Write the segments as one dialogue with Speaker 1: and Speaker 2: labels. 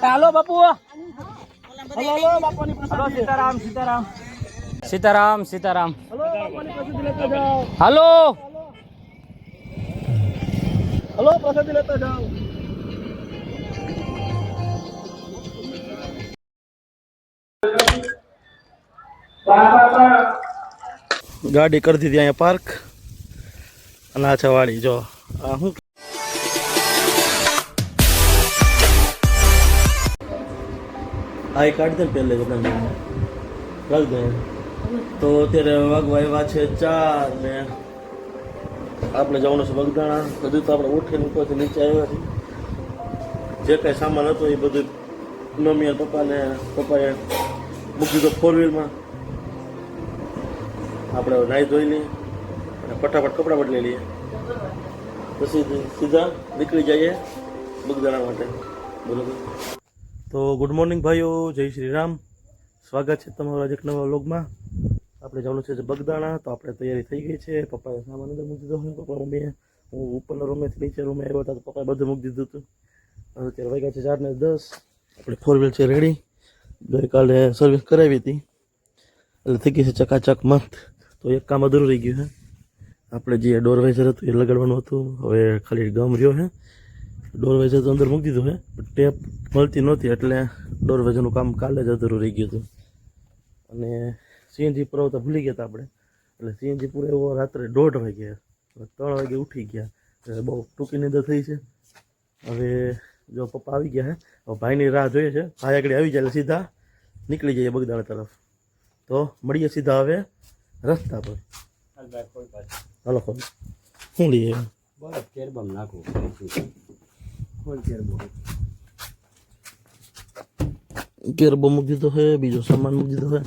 Speaker 1: Hello बापू hello बापू hello Sitaram Sitaram Sitaram Sitaram hello hello प्रसाद लेता जाओ गाड़ी कर दी थी अँ पार्क वाड़ी जो हूँ आई काट दे पहले रख दे तो तेरे वागवा एवं है 4 ने આપણે જવાનું છે બગદાણા બધું તો આપણે ઉઠીને ઉપરથી નીચે આવ્યા છીએ જે કાંઈ સામાન હતો એ બધું મમ્મી અને પપ્પાએ મૂકી દીધો 4 વ્હીલમાં આપણે નાહી ધોઈ લઈએ અને ફટાફટ કપડાં બદલી લઈએ પછી સીધા નીકળી જઈએ બગદાણા માટે બરાબર તો ગુડ મોર્નિંગ ભાઈઓ જય શ્રી રામ સ્વાગત છે તમારા એક નવા વ્લોગમાં આપણે જવાનું છે બગદાણા તો આપણે તૈયારી થઈ ગઈ છે પપ્પાએ સામાન અંદર મૂકી દીધો હોય પપ્પા મમ્મીએ હું ઉપરના રૂમેથી નીચે રૂમે આવ્યો હતા તો પપ્પાએ બધું મૂકી દીધું હતું અત્યારે વાગ્યા છે 4 ને 10 આપણે 4 વ્હીલ છે રેડી ગઈકાલે સર્વિસ કરાવી હતી એટલે થઈ ગઈ છે ચકાચક મસ્ત તો એક કામ અધૂરું રહી ગયું છે આપણે જે ડોરવાઇઝર હતું એ લગાડવાનું હતું હવે ખાલી ગમ રહ્યો છે ડોરવાઇઝર તો અંદર મૂકી દીધું છે ટેપ મળતી નહોતી એટલે ડોરવાઇઝરનું કામ કાલે જ અધૂરું રહી ગયું હતું અને સીએનજી પુરાવતા ભૂલી ગયા હતા આપણે એટલે સીએનજી પુરાવ્યો રાત્રે 1:30 વાગે 3 વાગે ઉઠી ગયા એટલે બહુ ટૂંકી નિંદર થઈ છે હવે જો પપ્પા આવી ગયા છે હવે ભાઈની રાહ જોઈએ છે ભાઈ આગળ આવી જાય એટલે સીધા નીકળી જઈએ બગદાણા તરફ તો મળીએ સીધા હવે રસ્તા પર હાલો ખોલ શું લઈએ કેરબમ નાખું કેરબો મૂકી દીધો છે બીજો સામાન મૂકી દીધો છે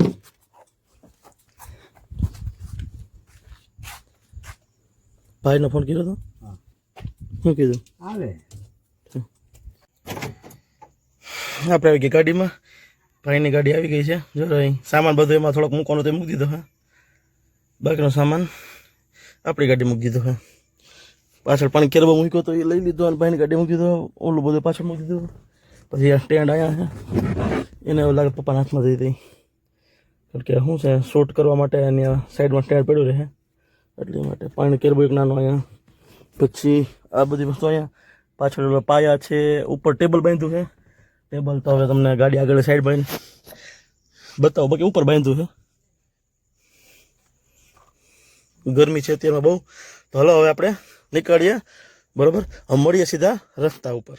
Speaker 1: ભાઈને ફોન કર્યો હતો શું કીધું આવે આપણે આવી ગઈ ગાડીમાં ભાઈની ગાડી આવી ગઈ છે જો અહીં સામાન બધું એમાં થોડોક મૂકવાનો તો મૂકી દીધો હા બાકીનો સામાન આપણી ગાડી મૂકી દીધો હા પાછળ પાણી કેરબો મૂક્યો તો એ લઈ લીધો અને ભાઈની ગાડી મૂકી દીધો ઓલું બધું પાછળ મૂકી દીધું પછી આ સ્ટેન્ડ આવ્યા છે એને એવું લાગે પપ્પાના હાથમાં થઈ હતી કારણ કે શું છે શૂટ કરવા માટે અહીંયા સાઈડમાં સ્ટેન્ડ પડ્યું રહે એટલી માટે પાણી કેરબો એક નાનો અહીંયા પછી આ બધી વસ્તુ અહીંયા પાછળ પાયા છે ઉપર ટેબલ બાંધ્યું છે ટેબલ તો હવે તમને ગાડી આગળ સાઈડ બાંધી બતાવો બાકી ઉપર બાંધ્યું છે ગરમી છે અત્યારમાં બહુ તો હલો હવે આપણે નીકળીએ બરાબર હવે મળીએ સીધા રસ્તા ઉપર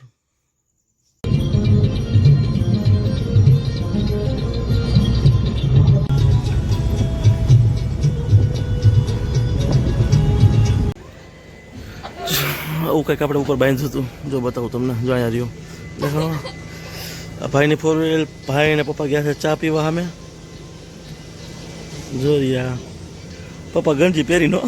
Speaker 1: આવું કંઈક આપણે ઉપર બાંધ્યું હતું જો બતાવું તમને જો અહીંયા રહ્યો દેખો આ ભાઈની 4 વ્હીલ ભાઈ ને પપ્પા ગયા છે ચા પીવા સામે જો યા પપ્પા ગંજી પહેરીનો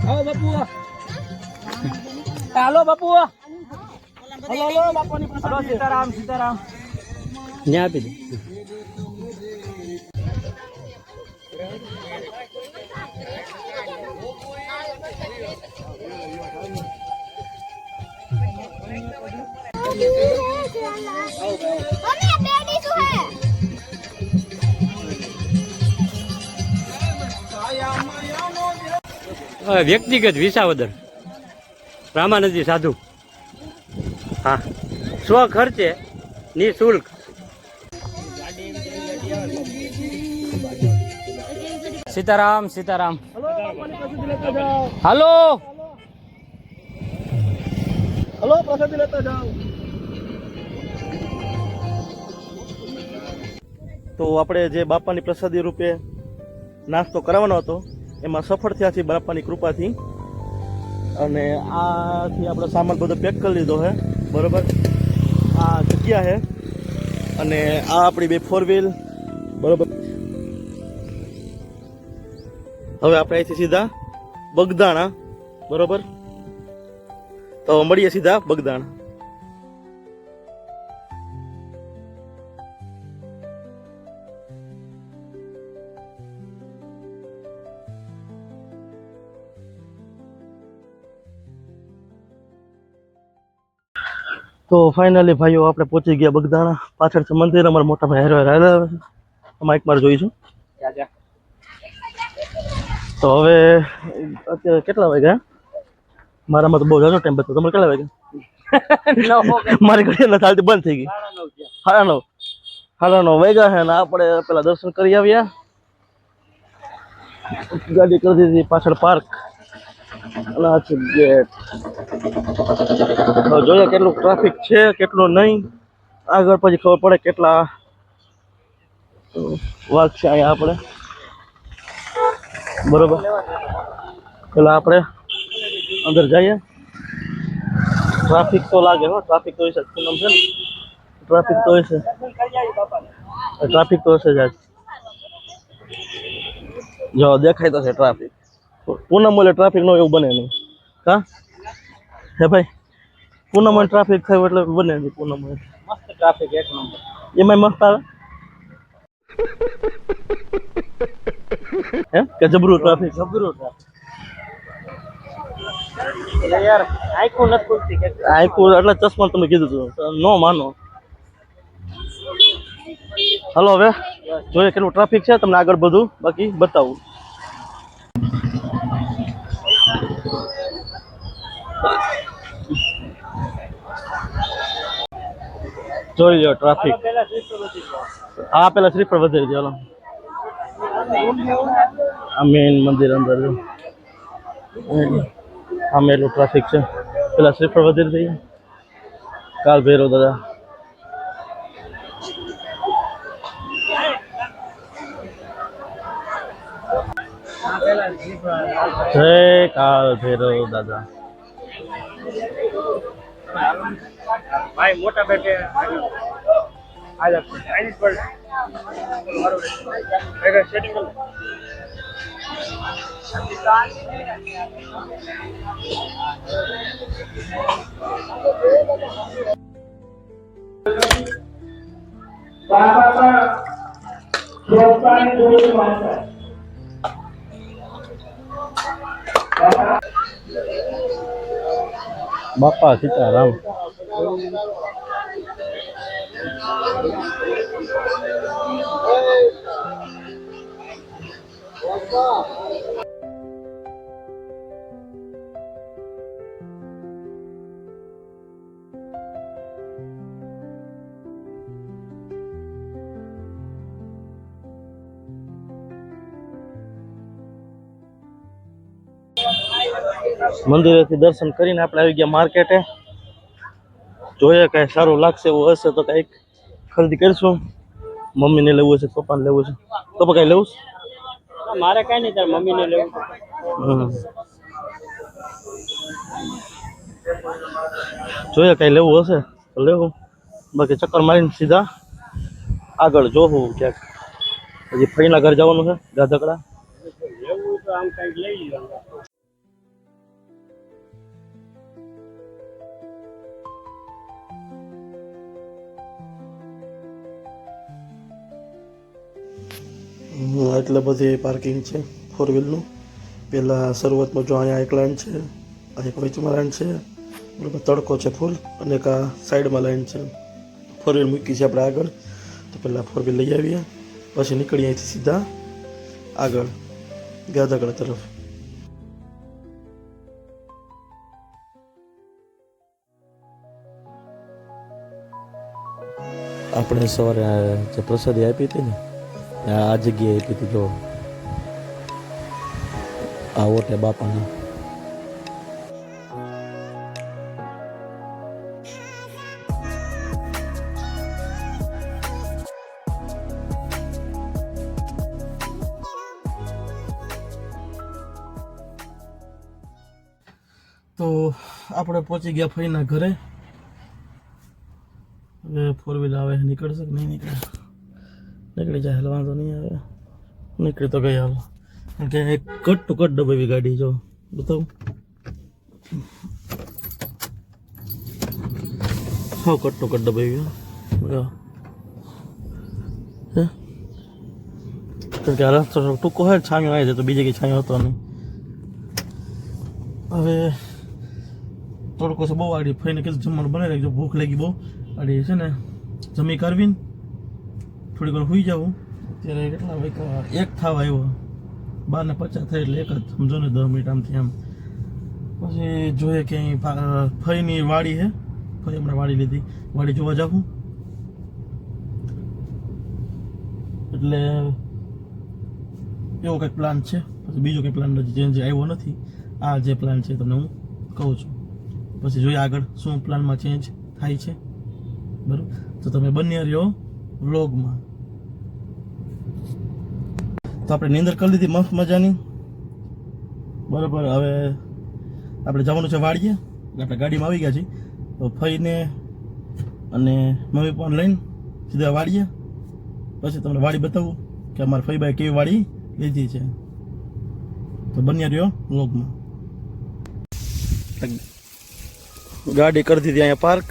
Speaker 1: आओ बापू हेलो बापू हेलो बापू हेलो सीताराम सीताराम यहाँ पे
Speaker 2: વ્યક્તિગત વિસાવદર રામાનંદજી સાધુ
Speaker 1: હા, સ્વખર્ચે નિઃશુલ્ક.
Speaker 2: સીતારામ સીતારામ. હાલો
Speaker 1: હલો, પ્રસાદી લેતા જાઓ. તો આપણે જે બાપાની પ્રસાદી રૂપે નાસ્તો કરાવવાનો હતો એમાં સફળ થયા છે બાપાની કૃપાથી. અને આથી આપણો સામાન બધો પેક કરી લીધો છે, બરોબર. આ જગ્યા છે અને આ આપણી 2 4 વ્હીલ, બરોબર. હવે આપણે અહીંથી સીધા બગદાણા, બરોબર. તો મળીએ સીધા બગદાણા. તો ફાઇનલી ભાઈઓ આપણે પહોંચી ગયા બગદાણા. પાછળથી મંદિર, અમારા મોટા ભાઈ હારે હારે આવે છે. માઇક માર જોઈશું. તો હવે અત્યારે કેટલા વાગ્યા? મારામાં તો બહુ જાજો ટાઈમ બચતો. તમારે કેટલા વાગ્યા? મારી ઘડી ના ચાલતી બંધ થઈ ગઈ. 9:30 વાગ્યા છે ને આપણે પેલા દર્શન કરી આવ્યા. ગાડી કરી દીધી પાછળ પાર્ક. અને આ છે ગેટ. જોઈએ કેટલું ટ્રાફિક છે, કેટલું નહીં. આગળ પછી ખબર પડે કેટલા વાઘ છે અહીંયા આપણે, બરોબર. પેલા આપણે અંદર જઈએ. ટ્રાફિક તો લાગે હો, ટ્રાફિક તો હશે. પૂનમ છે ને, ટ્રાફિક તો હશે, ટ્રાફિક તો હશે જ આજ. જો દેખાય તો છે ટ્રાફિક. પૂનમ એટલે ટ્રાફિક ન એવું બને નહીં. હા હે ભાઈ, પૂનમ ટ્રાફિક થાય એટલે બને નહીં. પૂનમ મસ્ત ટ્રાફિક, એક નંબર. એમાંય મસ્ત આવે હે કે જબરું ટ્રાફિક? જબરું ટ્રાફિક યાર. આંખું નથી ખુલતી. આંખું એટલે ચશ્મા તમે કીધું હતું, નો માનો. હાલો હવે જોઈએ કેટલું ટ્રાફિક છે, તમને આગળ બધું બાકી બતાવું. જોઈ લો ટ્રાફિક. હા, પેલા શ્રીફળ વધારી દો. આ મેન મંદિર અંદર જો આમે એટલું ટ્રાફિક છે. પેલા શ્રીફળ વધારી દઈએ. કાલ ભૈરવ દાદા. જય કાલ ભૈરવ દાદા. ભાઈ મોટા બેટે આજા ચાઇનીઝ પર મારું સેટિંગ કર. બાપા સીતારામ. મંદિરેથી દર્શન કરીને આપણે આવી ગયા માર્કેટે. જોઈએ કઈ સારું લાગશે એવું હશે તો કઈક ખરીદી કરીશું. મમ્મીને લેવું છે, પપ્પાને લેવું છે. પપ્પા કઈ લેવું છે? મારે કઈ નહીં, તાર મમ્મીને લેવું. જોઈએ કઈ લેવું હશે તો લેવું, બાકી ચક્કર મારીને સીધા આગળ જોવું ક્યાંક. હજી ફઈના ઘર જવાનું છે, ગાધકડા. લેવું તો આમ કઈક લઈ લેવાનું. એટલે બધી પાર્કિંગ છે 4 વ્હીલનું. પહેલાં શરૂઆતમાં જો અહીંયા એક લાઈન છે, આ એક વચમાં લાઈન છે, બરાબર. તડકો છે ફૂલ, અને એક આ સાઈડમાં લાઈન છે. 4 વ્હીલ મૂકી છે આપણે આગળ. તો પહેલાં 4 વ્હીલ લઈ આવીએ, પછી નીકળીએ અહીંથી સીધા આગળ ગાધકડા તરફ. આપણે સવારે જે પ્રસાદી આપી હતી ને આ જગ્યાએ આપી હતી. જો આ ઓટે બાપાની. તો આપણે પહોંચી ગયા ફઈના ઘરે. હવે ફોર વ્હીલર આવે નીકળશે કે નહીં નીકળે? નીકળી જાય, હાલ વાંધો નહીં આવે. નીકળી તો ગઈ હાલ, કારણ કે કટ ટુ કટ ડબ્બી ગાડી. જો બતાવું, હા કટ ટુ કટ ડબ્બી. કારણ કે આ રસ્તો ટૂંકો હોય, છાંયો આવી જાય તો બીજે કંઈ છાંયો હતો નહીં. હવે થોડુંક બહુ આડી ફઈને કીધું જમવાનું બનાવી રાખજો, ભૂખ લાગી બહુ. આડી છે ને જમી કરવીને થોડીક વાર સુઈ જવું. અત્યારે કેટલા વાગ્યા? 1 થવા આવ્યો. 12:50 થાય એટલે 1 જ સમજો ને, 10 મિનિટ આમથી આમ. પછી જોઈએ કે અહીં ફઈની વાડી છે, ફઈ હમણાં વાડી લીધી, વાડી જોવા જાઉં. એટલે એવો કંઈક પ્લાન છે. પછી બીજો કંઈ પ્લાન નથી, ચેન્જ આવ્યો નથી. આ જે પ્લાન છે તમને હું કહું છું, પછી જોઈએ આગળ શું પ્લાનમાં ચેન્જ થાય છે. બરાબર, તો તમે બન્યા રહ્યો વ્લોગમાં. તો આપણે નીંદર કરી લીધી મસ્ત મજાની. બરાબર, હવે આપણે જવાનું છે વાડીએ. આપણે ગાડીમાં આવી ગયા છીએ. તો ફઈને અને મમ્મી પણ લઈને સીધા વાડીએ. પછી તમને વાડી બતાવું કે અમારા ફઈભાઈ કેવી વાડી લીધી છે. તો બન્યા રહ્યો વ્લોગમાં. ગાડી કરી દીધી અહીંયા પાર્ક,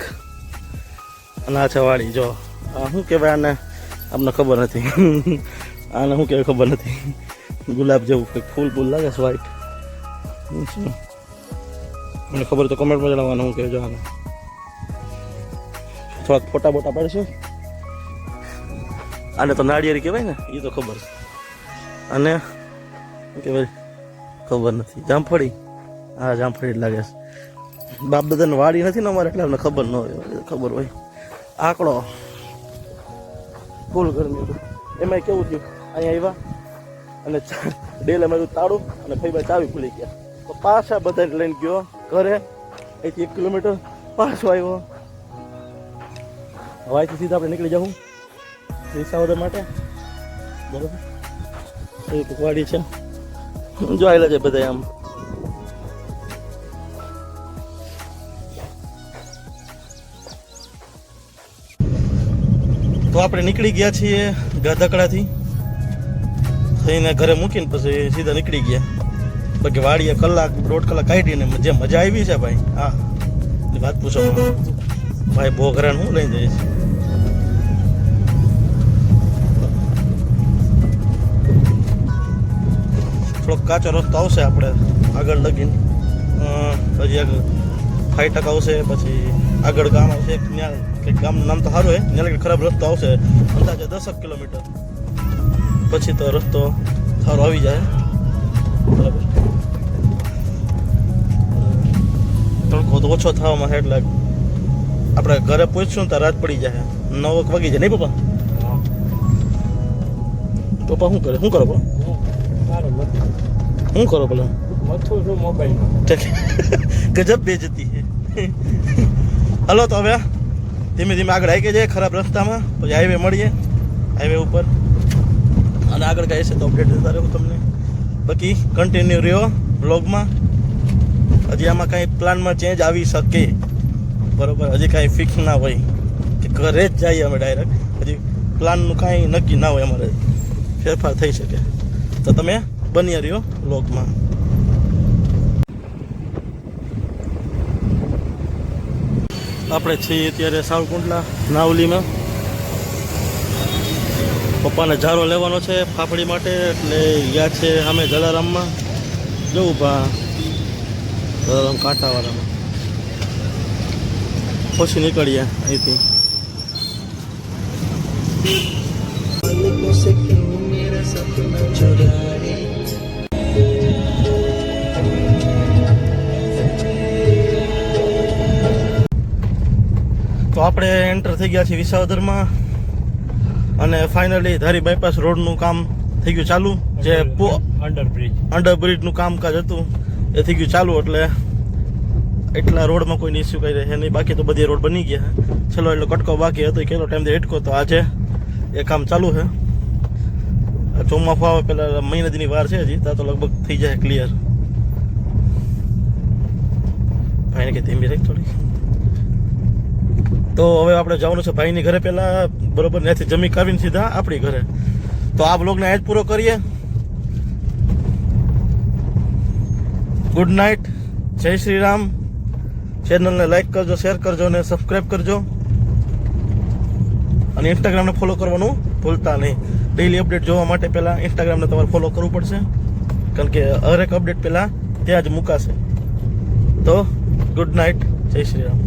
Speaker 1: અને આ છે વાડી. જો આ શું કહેવાય આને? અમને ખબર નથી. આને શું કહેવાય ખબર નથી. ગુલાબ જેવું કંઈક ફૂલ ફૂલ લાગે છે, વ્હાઈટ. મને ખબર તો કમેન્ટમાં જણાવવાનું શું કહેજો. આને થોડાક ફોટા બોટા પાડશે. આને તો નાળિયેરી કહેવાય ને, એ તો ખબર છે. અને શું કહેવાય ખબર નથી. જામફળી? હા જામફળી જ લાગે છે. બાપ દાદાને વાડી નથી ને અમારે, એટલે અમને ખબર ન હોય. ખબર હોય આંકડો ફૂલ ગરમી. એમાં કેવું થયું, અહીંયા આવ્યા અને ડેલે મારું તાળું અને ફઈભાઈ ચાવી ભૂલી ગયા. તો પાછા બધાને લઈને ગયો ઘરે. અહીંથી 1 કિલોમીટર પાછો આવ્યો. હવે અહીંથી સીધા આપણે નીકળી જાઉં વિસાવદર માટે. બરાબર, એક વાડી છે, જોયેલા છે બધા આમ. તો આપણે નીકળી ગયા છીએ ગાધકડાથી. થઈને ઘરે મૂકીને પછી સીધા નીકળી ગયા. બાકી વાડીએ 1-1.5 કલાક કાઢીને જે મજા આવી છે ભાઈ, હા એ વાત પૂછો ભાઈ. બહુ ઘરાને હું લઈ જઈશ. થોડોક કાચો રસ્તો આવશે આપણે આગળ લગીને. હજી 5% આવશે. પછી આગળ ગામ આવશે, ત્યાં કંઈક ગામનું નામ તો સારું હોય, ત્યાં લગી ખરાબ રસ્તો આવશે. અંદાજે 10 કિલોમીટર પછી તો રસ્તો સારો આવી જાય. બરાબર, તડકો તો ઓછો થવામાં છે, એટલે આપણે ઘરે પહોંચશું તો રાત પડી જાય, 9 વાગી જાય. નહીં પપ્પા? પપ્પા શું કરે? શું કરો પપ્પા? શું કરો પેલા? ગજબ બેજતી છે. હલો, તો હવે ધીમે ધીમે આગળ આવી જાય ખરાબ રસ્તામાં. પછી હાઈવે મળીએ, હાઈવે ઉપર. અને આગળ કાંઈ છે તો અપડેટ દેતા રહું તમને. બાકી કન્ટિન્યુ રહ્યો બ્લોગમાં. હજી આમાં કાંઈ પ્લાનમાં ચેન્જ આવી શકે. બરાબર, હજી કાંઈ ફિક્સ ના હોય કે ઘરે જ જઈએ અમે ડાયરેક્ટ. હજી પ્લાનનું કાંઈ નક્કી ના હોય, અમારે ફેરફાર થઈ શકે. તો તમે બન્યા રહ્યો બ્લોગમાં. આપણે છીએ અત્યારે સાવકુંડલા નાવલીમાં. પપ્પાને ઝારો લેવાનો છે ફાફડી માટે, એટલે ગયા છે અમે જલારામમાં. જવું ભા જલારામ કાંઠાવાળામાં. પછી નીકળીએ અહીંથી. તો આપણે એન્ટર થઈ ગયા છીએ વિસાવદરમાં. અને ફાઇનલી ધારી બાયપાસ રોડનું કામ થઈ ગયું ચાલુ. જે અંડરબ્રિજનું કામકાજ હતું એ થઈ ગયું ચાલુ. એટલે એટલા રોડમાં કોઈ ઇસ્યુ કઈ રહે નહીં. બાકી તો બધી રોડ બની ગયા છે. ચલો એટલો કટકો બાકી હતો. કેટલો ટાઈમથી હેટકો તો આજે એ કામ ચાલુ છે. ચોમાસું આવે પેલા મહિના દીની વાર છે હજી, ત્યાં તો લગભગ થઈ જાય ક્લિયર. ભાઈને કે ધીમી રાખ થોડી. તો હવે આપણે જવાનું છે ભાઈની ઘરે પહેલા, બરોબર? ત્યાંથી જમી કાવીને સીધા આપણી ઘરે. તો આ બ્લોગને આજ પૂરો કરીએ. ગુડ નાઇટ, જય શ્રી રામ. ચેનલને લાઈક કરજો, શેર કરજો અને સબસ્ક્રાઈબ કરજો. અને ઇન્સ્ટાગ્રામને ફોલો કરવાનું ભૂલતા નહીં. ડેઈલી અપડેટ જોવા માટે પહેલાં ઇન્સ્ટાગ્રામને તમારે ફોલો કરવું પડશે, કારણ કે હરેક અપડેટ પહેલાં ત્યાં જ મુકાશે. તો ગુડ નાઇટ, જય શ્રી રામ.